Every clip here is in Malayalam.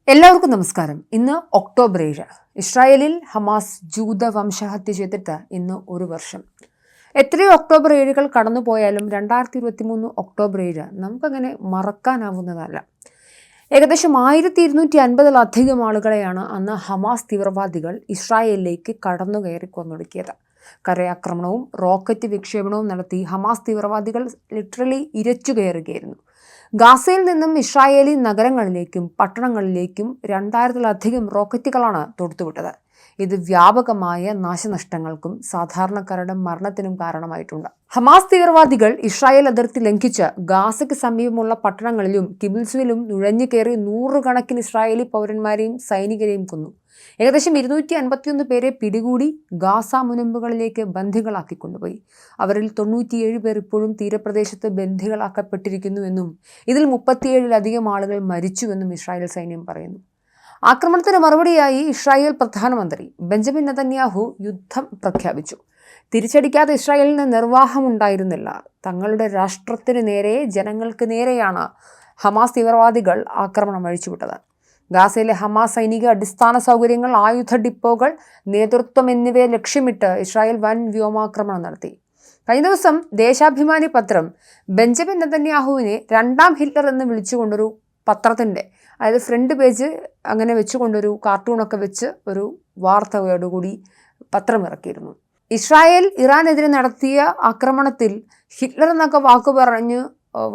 എല്ലാവർക്കും നമസ്കാരം. ഇന്ന് ഒക്ടോബർ 7. ഇസ്രായേലിൽ ഹമാസ് ജൂത വംശഹത്യ ചെയ്തിട്ട് ഇന്ന് ഒരു വർഷം. എത്രയോ ഒക്ടോബർ 7 കടന്നുപോയാലും 2023 ഒക്ടോബർ 7 നമുക്കങ്ങനെ മറക്കാനാവുന്നതല്ല. ഏകദേശം 1250-ലധികം ആളുകളെയാണ് അന്ന് ഹമാസ് തീവ്രവാദികൾ ഇസ്രായേലിലേക്ക് കടന്നുകയറി കൊന്നൊടുക്കിയത്. കരയാക്രമണവും റോക്കറ്റ് വിക്ഷേപണവും നടത്തി ഹമാസ് തീവ്രവാദികൾ ലിറ്ററലി ഇരച്ചു കയറുകയായിരുന്നു. ഗാസയിൽ നിന്നും ഇസ്രായേലി നഗരങ്ങളിലേക്കും പട്ടണങ്ങളിലേക്കും 2000-ലധികം റോക്കറ്റുകളാണ് തൊടുത്തുവിട്ടത്. ഇത് വ്യാപകമായ നാശനഷ്ടങ്ങൾക്കും സാധാരണക്കാരുടെ മരണത്തിനും കാരണമായിട്ടുണ്ട്. ഹമാസ് തീവ്രവാദികൾ ഇസ്രായേൽ അതിർത്തി ലംഘിച്ച് ഗാസയ്ക്ക് സമീപമുള്ള പട്ടണങ്ങളിലും കിബുത്സിലും നുഴഞ്ഞു കയറി നൂറുകണക്കിന് ഇസ്രായേലി പൗരന്മാരെയും സൈനികരെയും കൊന്നു. ഏകദേശം 251 പേരെ പിടികൂടി ഗാസ മുനമ്പുകളിലേക്ക് ബന്ദികളാക്കി കൊണ്ടുപോയി. അവരിൽ 97 പേർ ഇപ്പോഴും തീരപ്രദേശത്ത് ബന്ദികളാക്കപ്പെട്ടിരിക്കുന്നുവെന്നും ഇതിൽ 37-ലധികം ആളുകൾ മരിച്ചുവെന്നും ഇസ്രായേൽ സൈന്യം പറയുന്നു. ആക്രമണത്തിന് മറുപടിയായി ഇസ്രായേൽ പ്രധാനമന്ത്രി ബെഞ്ചമിൻ നെതന്യാഹു യുദ്ധം പ്രഖ്യാപിച്ചു. തിരിച്ചടിക്കാതെ ഇസ്രായേലിന് നിർവാഹമുണ്ടായിരുന്നില്ല. തങ്ങളുടെ രാഷ്ട്രത്തിന് നേരെ, ജനങ്ങൾക്ക് നേരെയാണ് ഹമാസ് തീവ്രവാദികൾ ആക്രമണം അഴിച്ചുവിട്ടത്. ഗാസയിലെ ഹമാസ് സൈനിക അടിസ്ഥാന സൗകര്യങ്ങൾ, ആയുധ ഡിപ്പോകൾ, നേതൃത്വം എന്നിവയെ ലക്ഷ്യമിട്ട് ഇസ്രായേൽ വൻ വ്യോമാക്രമണം നടത്തി. കഴിഞ്ഞ ദിവസം ദേശാഭിമാനി പത്രം ബെഞ്ചമിൻ നെതന്യാഹുവിനെ രണ്ടാം ഹിറ്റ്ലർ എന്ന് വിളിച്ചുകൊണ്ടൊരു പത്രത്തിൻ്റെ, അതായത് ഫ്രണ്ട് പേജ് അങ്ങനെ വെച്ചുകൊണ്ടൊരു കാർട്ടൂണൊക്കെ വെച്ച് ഒരു വാർത്തയോടുകൂടി പത്രം ഇറക്കിയിരുന്നു. ഇസ്രായേൽ ഇറാനെതിരെ നടത്തിയ ആക്രമണത്തിൽ ഹിറ്റ്ലർ എന്നൊക്കെ വാക്കു പറഞ്ഞ്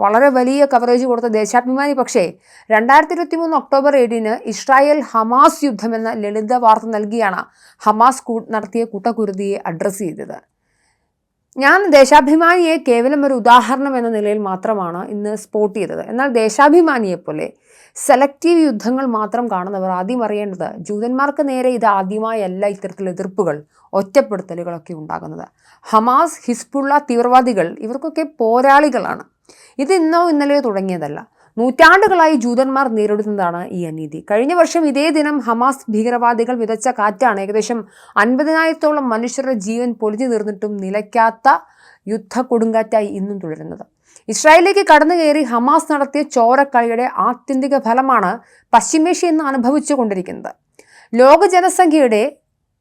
വളരെ വലിയ കവറേജ് കൊടുത്ത ദേശാഭിമാനി പക്ഷേ 2023 ഒക്ടോബർ 7 ഇസ്രായേൽ ഹമാസ് യുദ്ധം എന്ന ലളിത വാർത്ത നൽകിയാണ് ഹമാസ് നടത്തിയ കൂട്ടക്കുരുതിയെ അഡ്രസ്സ് ചെയ്തത്. ഞാൻ ദേശാഭിമാനിയെ കേവലം ഒരു ഉദാഹരണം എന്ന നിലയിൽ മാത്രമാണ് ഇന്ന് സ്പോട്ട് ചെയ്തത്. എന്നാൽ ദേശാഭിമാനിയെപ്പോലെ സെലക്റ്റീവ് യുദ്ധങ്ങൾ മാത്രം കാണുന്നവർ ആദ്യം അറിയേണ്ടത്, ജൂതന്മാർക്ക് നേരെ ഇത് ആദ്യമായല്ല ഇത്തരത്തിലുള്ള എതിർപ്പുകൾ, ഒറ്റപ്പെടുത്തലുകളൊക്കെ ഉണ്ടാകുന്നത്. ഹമാസ്, ഹിസ്ബുള്ള തീവ്രവാദികൾ ഇവർക്കൊക്കെ പോരാളികളാണ്. ഇത് ഇന്നോ ഇന്നലെയോ തുടങ്ങിയതല്ല. നൂറ്റാണ്ടുകളായി ജൂതന്മാർ നേരിടുന്നതാണ് ഈ അനീതി. കഴിഞ്ഞ വർഷം ഇതേ ദിനം ഹമാസ് ഭീകരവാദികൾ വിതച്ച കാറ്റാണ് ഏകദേശം 50,000-ഓളം മനുഷ്യരുടെ ജീവൻ പൊലിഞ്ഞു തീർന്നിട്ടും നിലയ്ക്കാത്ത യുദ്ധ കൊടുങ്കാറ്റായി ഇന്നും തുടരുന്നത്. ഇസ്രായേലിലേക്ക് കടന്നു കയറി ഹമാസ് നടത്തിയ ചോരക്കളിയുടെ ആത്യന്തിക ഫലമാണ് പശ്ചിമേഷ്യ ഇന്ന് അനുഭവിച്ചു കൊണ്ടിരിക്കുന്നത്. ലോക ജനസംഖ്യയുടെ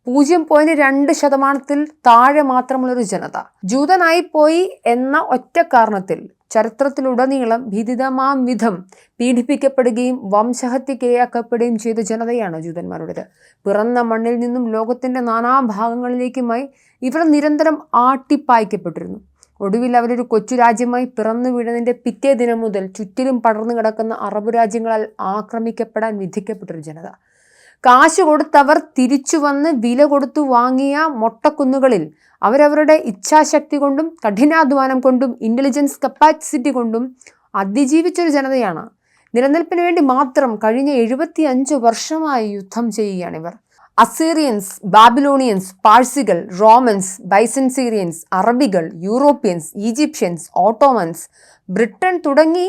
0.2% താഴെ മാത്രമുള്ളൊരു ജനത ജൂതനായി പോയി എന്ന ഒറ്റ കാരണത്തിൽ ചരിത്രത്തിലുടനീളം ഭീതിതമാം വിധം പീഡിപ്പിക്കപ്പെടുകയും വംശഹത്യക്കിരയാക്കപ്പെടുകയും ചെയ്ത ജനതയാണ് ജൂതന്മാരുടേത്. പിറന്ന മണ്ണിൽ നിന്നും ലോകത്തിൻ്റെ നാനാഭാഗങ്ങളിലേക്കുമായി ഇവർ നിരന്തരം ആട്ടിപ്പായിക്കപ്പെട്ടിരുന്നു. ഒടുവിൽ അവരൊരു കൊച്ചു രാജ്യമായി പിറന്നു വീഴുന്നതിൻ്റെ പിറ്റേ ദിനം മുതൽ ചുറ്റിലും പടർന്നു കിടക്കുന്ന അറബ് രാജ്യങ്ങളാൽ ആക്രമിക്കപ്പെടാൻ വിധിക്കപ്പെട്ടൊരു ജനത. കാശ് കൊടുത്തവർ തിരിച്ചു വന്ന് വില കൊടുത്തു വാങ്ങിയ മൊട്ടക്കുന്നുകളിൽ അവരവരുടെ ഇച്ഛാശക്തി കൊണ്ടും കഠിനാധ്വാനം കൊണ്ടും ഇൻ്റലിജൻസ് കപ്പാസിറ്റി കൊണ്ടും അതിജീവിച്ചൊരു ജനതയാണ്. നിലനിൽപ്പിന് വേണ്ടി മാത്രം കഴിഞ്ഞ 75 വർഷമായി യുദ്ധം ചെയ്യുകയാണിവർ. അസീറിയൻസ്, ബാബിലോണിയൻസ്, പാഴ്സികൾ, റോമൻസ്, ബൈസൻസീറിയൻസ്, അറബികൾ, യൂറോപ്യൻസ്, ഈജിപ്ഷ്യൻസ്, ഓട്ടോമൻസ്, ബ്രിട്ടൻ തുടങ്ങി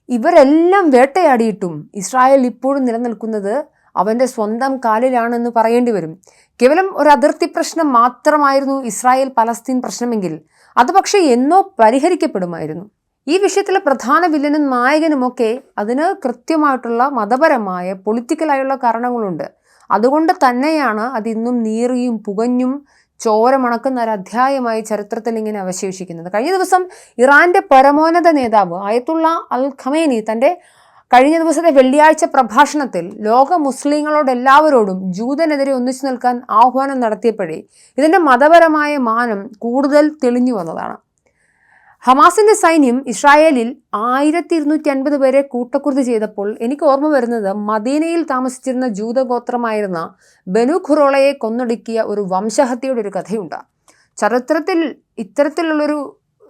ഇവരെല്ലാം വേട്ടയാടിയിട്ടും ഇസ്രായേൽ ഇപ്പോഴും നിലനിൽക്കുന്നത് അവൻ്റെ സ്വന്തം കാലിലാണെന്ന് പറയേണ്ടി വരും. കേവലം ഒരു അതിർത്തി പ്രശ്നം മാത്രമായിരുന്നു ഇസ്രായേൽ പലസ്തീൻ പ്രശ്നമെങ്കിൽ അത് പക്ഷേ എന്നോ പരിഹരിക്കപ്പെടുമായിരുന്നു. ഈ വിഷയത്തിലെ പ്രധാന വില്ലനും നായകനുമൊക്കെ അതിന് കൃത്യമായിട്ടുള്ള മതപരമായ, പൊളിറ്റിക്കലായുള്ള കാരണങ്ങളുണ്ട്. അതുകൊണ്ട് തന്നെയാണ് അതിന്നും നീറിയും പുകഞ്ഞും ചോരമണക്കുന്ന ഒരു അധ്യായമായി ചരിത്രത്തിൽ ഇങ്ങനെ അവശേഷിക്കുന്നത്. കഴിഞ്ഞ ദിവസം ഇറാന്റെ പരമോന്നത നേതാവ് അയത്തുള്ള അൽ ഖമേനി തൻ്റെ കഴിഞ്ഞ ദിവസത്തെ വെള്ളിയാഴ്ച പ്രഭാഷണത്തിൽ ലോക മുസ്ലിങ്ങളോടെല്ലാവരോടും ജൂതനെതിരെ ഒന്നിച്ചു നിൽക്കാൻ ആഹ്വാനം നടത്തിയപ്പോഴേ ഇതിൻ്റെ മതപരമായ മാനം കൂടുതൽ തെളിഞ്ഞു വന്നതാണ്. ഹമാസിൻ്റെ സൈന്യം ഇസ്രായേലിൽ 1250 പേരെ കൂട്ടക്കുരുതി ചെയ്തപ്പോൾ എനിക്ക് ഓർമ്മ വരുന്നത് മദീനയിൽ താമസിച്ചിരുന്ന ജൂതഗോത്രമായിരുന്ന ബനു ഖുറോളയെ കൊന്നൊടുക്കിയ ഒരു വംശഹത്യയുടെ ഒരു കഥയുണ്ട്. ചരിത്രത്തിൽ ഇത്തരത്തിലുള്ളൊരു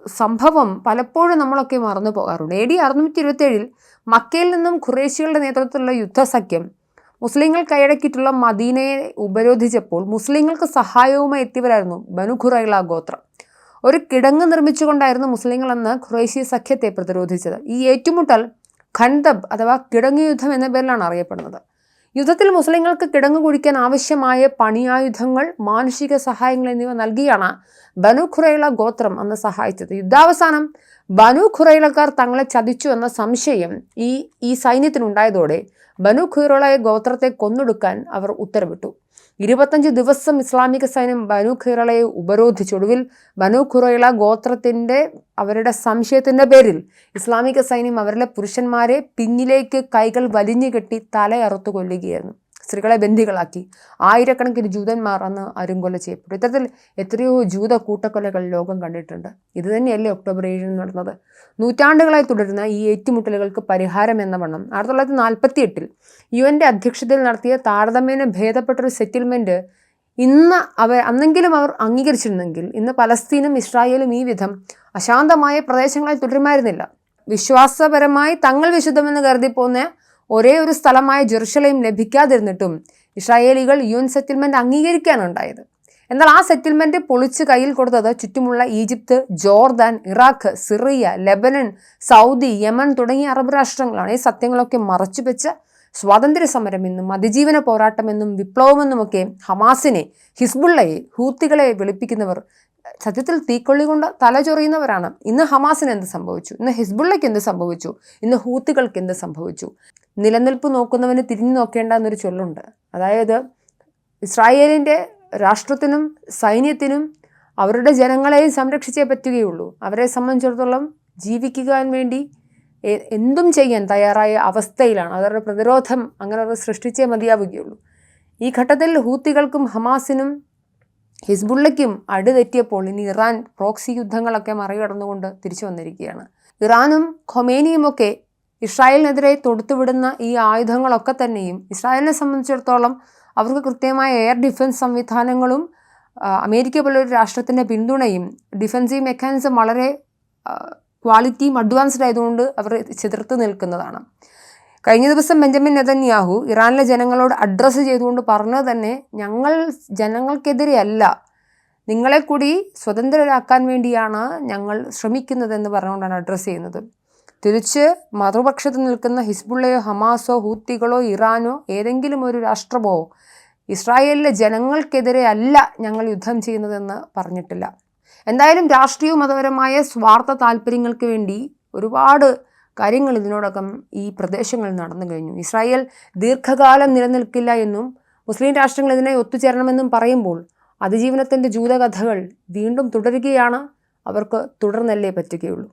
സംഭവം പലപ്പോഴും നമ്മളൊക്കെ മറന്നു പോകാറുണ്ട്. AD 627 മക്കയിൽ നിന്നും ഖുറേശികളുടെ നേതൃത്വത്തിലുള്ള യുദ്ധസഖ്യം മുസ്ലിങ്ങൾ കൈയടക്കിയിട്ടുള്ള മദീനയെ ഉപരോധിച്ചപ്പോൾ മുസ്ലിങ്ങൾക്ക് സഹായവുമായി എത്തിയവരായിരുന്നു ബനു ഖുറൈള ഗോത്രം. ഒരു കിടങ്ങ് നിർമ്മിച്ചുകൊണ്ടായിരുന്നു മുസ്ലിങ്ങൾ അന്ന് ഖുറൈശി സഖ്യത്തെ പ്രതിരോധിച്ചത്. ഈ ഏറ്റുമുട്ടൽ ഖൻദബ് അഥവാ കിടങ്ങ് യുദ്ധം എന്ന പേരിലാണ് അറിയപ്പെടുന്നത്. യുദ്ധത്തിൽ മുസ്ലിങ്ങൾക്ക് കിടങ്ങു കുഴിക്കാൻ ആവശ്യമായ പണിയായുധങ്ങൾ, മാനുഷിക സഹായങ്ങൾ എന്നിവ നൽകിയാണ് ബനു ഖുറൈള ഗോത്രം അന്ന് സഹായിച്ചത്. യുദ്ധാവസാനം ബനു ഖുറൈളക്കാർ തങ്ങളെ ചതിച്ചു എന്ന സംശയം ഈ സൈന്യത്തിനുണ്ടായതോടെ ബനു ഖുറൈള ഗോത്രത്തെ കൊന്നൊടുക്കാൻ അവർ ഉത്തരവിട്ടു. 25 ദിവസം ഇസ്ലാമിക സൈന്യം ബനു ഖുറൈളയെ ഉപരോധിച്ചൊടുവിൽ ബനു ഖുറൈള ഗോത്രത്തിന്റെ അവരുടെ സംശയത്തിന്റെ പേരിൽ ഇസ്ലാമിക സൈന്യം അവരിലെ പുരുഷന്മാരെ പിന്നിലേക്ക് കൈകൾ വലിഞ്ഞു കെട്ടി തലയറുത്തു കൊല്ലുകയായിരുന്നു. സ്ത്രീകളെ ബന്ദികളാക്കി. ആയിരക്കണക്കിന് ജൂതന്മാർ അന്ന് അരുംകൊല ചെയ്യപ്പെട്ടു. ഇത്തരത്തിൽ എത്രയോ ജൂത കൂട്ടക്കൊലകൾ ലോകം കണ്ടിട്ടുണ്ട്. ഇത് തന്നെയല്ലേ ഒക്ടോബർ 7 നടന്നത്. നൂറ്റാണ്ടുകളായി തുടരുന്ന ഈ ഏറ്റുമുട്ടലുകൾക്ക് പരിഹാരം എന്ന വണ്ണം 1948 UN അധ്യക്ഷതയിൽ നടത്തിയ താരതമ്യേന ഭേദപ്പെട്ടൊരു സെറ്റിൽമെന്റ് അന്നെങ്കിലും അവർ അംഗീകരിച്ചിരുന്നെങ്കിൽ ഇന്ന് പലസ്തീനും ഇസ്രായേലും ഈ വിധം അശാന്തമായ പ്രദേശങ്ങളായി തുടരുമായിരുന്നില്ല. വിശ്വാസപരമായി തങ്ങൾ വിശുദ്ധമെന്ന് കരുതിപ്പോന്ന ഒരേ ഒരു സ്ഥലമായ ജെറുസലേം ലഭിക്കാതിരുന്നിട്ടും ഇസ്രായേലികൾ UN സെറ്റിൽമെന്റ് അംഗീകരിക്കാനുണ്ടായത്. എന്നാൽ ആ സെറ്റിൽമെന്റ് പൊളിച്ച് കയ്യിൽ കൊടുത്തത് ചുറ്റുമുള്ള Egypt, Jordan, Iraq, Syria, Lebanon, Saudi, Yemen തുടങ്ങിയ അറബ് രാഷ്ട്രങ്ങളാണ്. ഈ സത്യങ്ങളൊക്കെ മറച്ചുവെച്ച് സ്വാതന്ത്ര്യ സമരം എന്നും അതിജീവന പോരാട്ടമെന്നും വിപ്ലവമെന്നുമൊക്കെ ഹമാസിനെ, ഹിസ്ബുള്ളയെ, ഹൂത്തികളെ വെളുപ്പിക്കുന്നവർ സത്യത്തിൽ തീക്കൊള്ളി കൊണ്ട് തലചൊറിയുന്നവരാണ്. ഇന്ന് ഹമാസിന് എന്ത് സംഭവിച്ചു? ഇന്ന് ഹിസ്ബുള്ളയ്ക്ക് എന്ത് സംഭവിച്ചു? ഇന്ന് ഹൂത്തികൾക്ക് എന്ത് സംഭവിച്ചു? നിലനിൽപ്പ് നോക്കുന്നവന് തിരിഞ്ഞു നോക്കേണ്ട എന്നൊരു ചൊല്ലുണ്ട്. അതായത് ഇസ്രായേലിൻ്റെ രാഷ്ട്രത്തിനും സൈന്യത്തിനും അവരുടെ ജനങ്ങളെയും സംരക്ഷിച്ചേ പറ്റുകയുള്ളൂ. അവരെ സംബന്ധിച്ചിടത്തോളം ജീവിക്കാൻ വേണ്ടി എന്തും ചെയ്യാൻ തയ്യാറായ അവസ്ഥയിലാണ്. അവരുടെ പ്രതിരോധം അങ്ങനെ അവർ സൃഷ്ടിച്ചേ മതിയാവുകയുള്ളൂ. ഈ ഘട്ടത്തിൽ ഹൂത്തികൾക്കും ഹമാസിനും ഹിസ്ബുള്ളയ്ക്കും അടിതെറ്റിയപ്പോൾ ഇനി ഇറാൻ പ്രോക്സി യുദ്ധങ്ങളൊക്കെ മറികടന്നുകൊണ്ട് തിരിച്ചു വന്നിരിക്കുകയാണ്. ഇറാനും ഖൊമേനിയുമൊക്കെ ഇസ്രായേലിനെതിരെ തൊടുത്തുവിടുന്ന ഈ ആയുധങ്ങളൊക്കെ തന്നെയും ഇസ്രായേലിനെ സംബന്ധിച്ചിടത്തോളം അവർക്ക് കൃത്യമായ എയർ ഡിഫൻസ് സംവിധാനങ്ങളും അമേരിക്ക പോലൊരു രാഷ്ട്രത്തിൻ്റെ പിന്തുണയും ഡിഫൻസീവ് മെക്കാനിസം വളരെ ക്വാളിറ്റിയും അഡ്വാൻസ്ഡ് ആയതുകൊണ്ട് അവർ ചെറുത്ത് നിൽക്കുന്നതാണ്. കഴിഞ്ഞ ദിവസം ബെഞ്ചമിൻ നെതന്യാഹു ഇറാനിലെ ജനങ്ങളോട് അഡ്രസ്സ് ചെയ്തുകൊണ്ട് പറഞ്ഞത് തന്നെ ഞങ്ങൾ ജനങ്ങൾക്കെതിരെയല്ല, നിങ്ങളെ കൂടി സ്വതന്ത്രരാക്കാൻ വേണ്ടിയാണ് ഞങ്ങൾ ശ്രമിക്കുന്നതെന്ന് പറഞ്ഞുകൊണ്ടാണ് അഡ്രസ്സ് ചെയ്യുന്നത്. തിരിച്ച് മറുപക്ഷത്ത് നിൽക്കുന്ന ഹിസ്ബുള്ളയോ ഹമാസോ ഹൂത്തികളോ ഇറാനോ ഏതെങ്കിലും ഒരു രാഷ്ട്രമോ ഇസ്രായേലിലെ ജനങ്ങൾക്കെതിരെ അല്ല ഞങ്ങൾ യുദ്ധം ചെയ്യുന്നതെന്ന് പറഞ്ഞിട്ടില്ല. എന്തായാലും രാഷ്ട്രീയവും മതപരമായ സ്വാർത്ഥ താല്പര്യങ്ങൾക്ക് വേണ്ടി ഒരുപാട് കാര്യങ്ങൾ ഇതിനോടകം ഈ പ്രദേശങ്ങളിൽ നടന്നു കഴിഞ്ഞു. ഇസ്രായേൽ ദീർഘകാലം നിലനിൽക്കില്ല എന്നും മുസ്ലിം രാഷ്ട്രങ്ങൾ ഇതിനായി ഒത്തുചേരണമെന്നും പറയുമ്പോൾ അതിജീവനത്തിൻ്റെ ജൂതകഥകൾ വീണ്ടും തുടരുകയാണ്. അവർക്ക് തുടർന്നല്ലേ പറ്റുകയുള്ളൂ.